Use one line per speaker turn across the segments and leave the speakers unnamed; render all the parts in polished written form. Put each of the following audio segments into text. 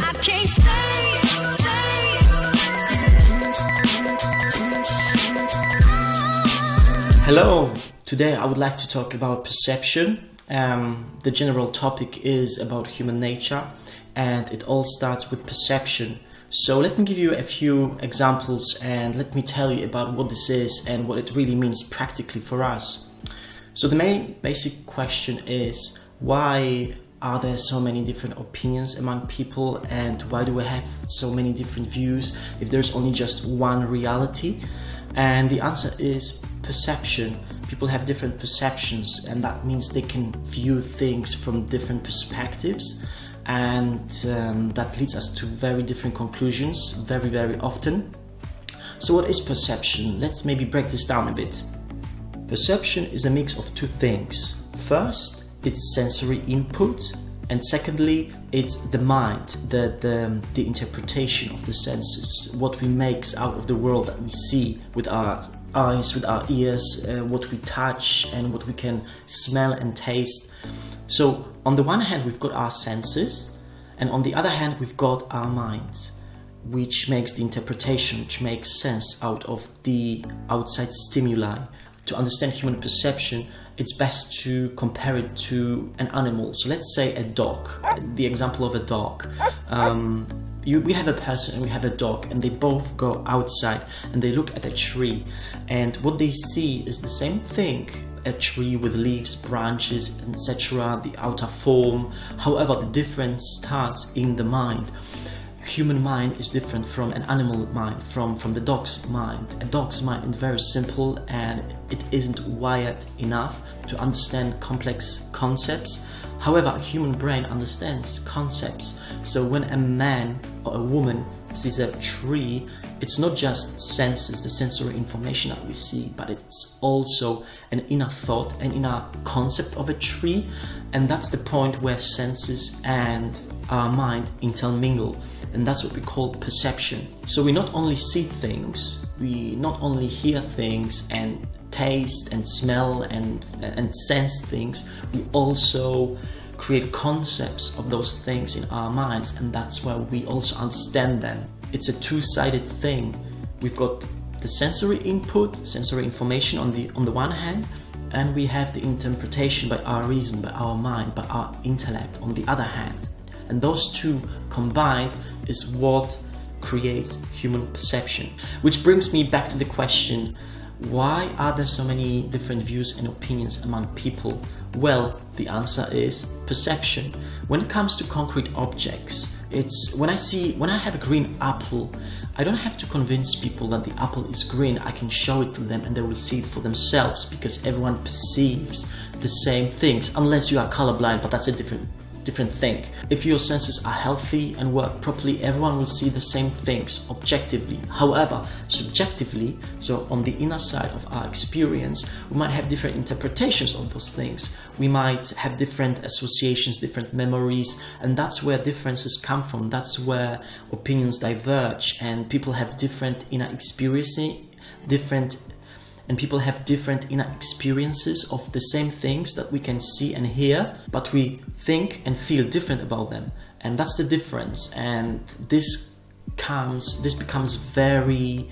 I can't stay.
Hello, today I would like to talk about perception. The general topic is about human nature, and it all starts with perception. So let me give you a few examples and let me tell you about what this is and what it really means practically for us. So the main basic question is, why are there so many different opinions among people, and why do we have so many different views if there's only just one reality? And the answer is perception. People have different perceptions, and that means they can view things from different perspectives, and that leads us to very different conclusions very often. So what is perception? Let's maybe break this down a bit. Perception is a mix of two things. First, it's sensory input, and secondly, it's the mind, the interpretation of the senses, what we make out of the world that we see with our eyes, with our ears, what we touch and what we can smell and taste. So on the one hand, we've got our senses, and on the other hand, we've got our mind, which makes the interpretation, which makes sense out of the outside stimuli. To understand human perception, it's best to compare it to an animal. So let's say a dog, the example of a dog. We have a person and we have a dog, and they both go outside and they look at a tree, and what they see is the same thing, a tree with leaves, branches, etc., the outer form. However, the difference starts in the mind. Human mind is different from an animal mind, from the dog's mind. A dog's mind is very simple, and it isn't wired enough to understand complex concepts. However, a human brain understands concepts. So when a man or a woman sees a tree, it's not just senses, the sensory information that we see, but it's also an inner thought, an inner concept of a tree. And that's the point where senses and our mind intermingle. And that's what we call perception. So we not only see things, we not only hear things and taste and smell and sense things, we also create concepts of those things in our minds, and that's why we also understand them. It's a two-sided thing. We've got the sensory input, sensory information on the one hand, and we have the interpretation by our reason, by our mind, by our intellect on the other hand. And those two combined is what creates human perception. Which brings me back to the question, why are there so many different views and opinions among people? Well, the answer is perception. When it comes to concrete objects, it's when I have a green apple, I don't have to convince people that the apple is green. I can show it to them and they will see it for themselves, because everyone perceives the same things, unless you are colorblind, but that's a different thing. If your senses are healthy and work properly, everyone will see the same things objectively. However, subjectively, so on the inner side of our experience, we might have different interpretations of those things. We might have different associations, different memories, and that's where differences come from. That's where opinions diverge, and people have different inner experiences, and people have different inner experiences of the same things that we can see and hear, but we think and feel different about them. And that's the difference. And this becomes very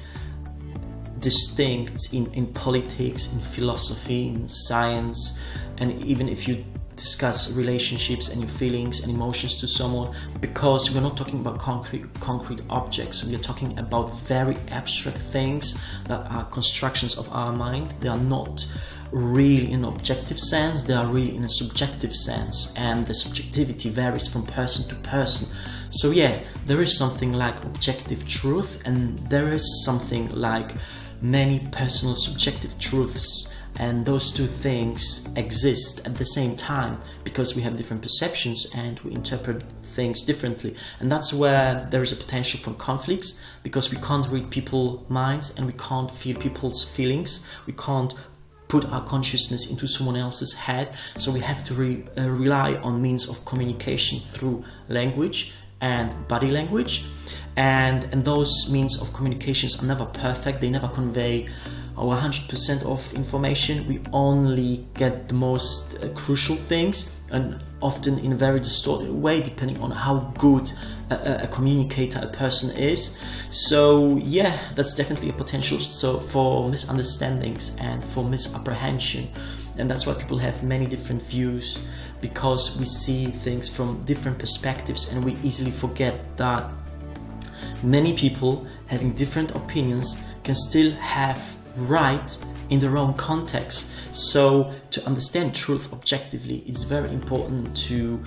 distinct in politics, in philosophy, in science, and even if you discuss relationships and your feelings and emotions to someone, because we're not talking about concrete objects. We are talking about very abstract things that are constructions of our mind. They are not really in an objective sense, they are really in a subjective sense, and the subjectivity varies from person to person. So yeah, there is something like objective truth, and there is something like many personal subjective truths. And those two things exist at the same time because we have different perceptions and we interpret things differently. And that's where there is a potential for conflicts, because we can't read people's minds and we can't feel people's feelings. We can't put our consciousness into someone else's head. So we have to rely on means of communication through language and body language. And those means of communications are never perfect. They never convey 100% of information. We only get the most crucial things, and often in a very distorted way, depending on how good a communicator a person is. So yeah, that's definitely a potential for misunderstandings and for misapprehension. And that's why people have many different views, because we see things from different perspectives, and we easily forget that many people having different opinions can still have right in their own context. So to understand truth objectively, it's very important to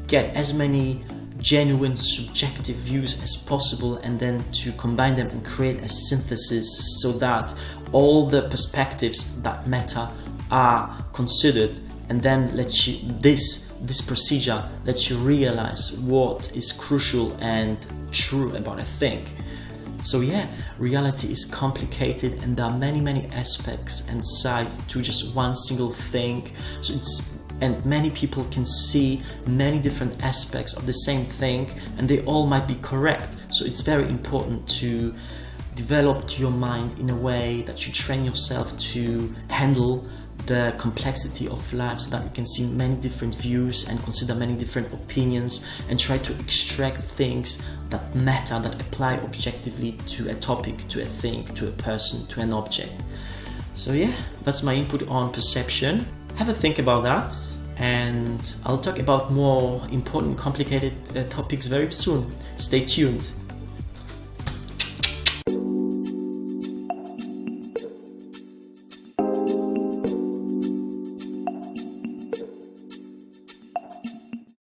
get as many genuine subjective views as possible, and then to combine them and create a synthesis so that all the perspectives that matter are considered, and then this procedure lets you realize what is crucial and true about a thing. So yeah, reality is complicated, and there are many aspects and sides to just one single thing. And many people can see many different aspects of the same thing, and they all might be correct. So it's very important to develop your mind in a way that you train yourself to handle the complexity of life, so that you can see many different views and consider many different opinions, and try to extract things that matter, that apply objectively to a topic, to a thing, to a person, to an object. So yeah, that's my input on perception. Have a think about that, and I'll talk about more important, complicated topics very soon. Stay tuned.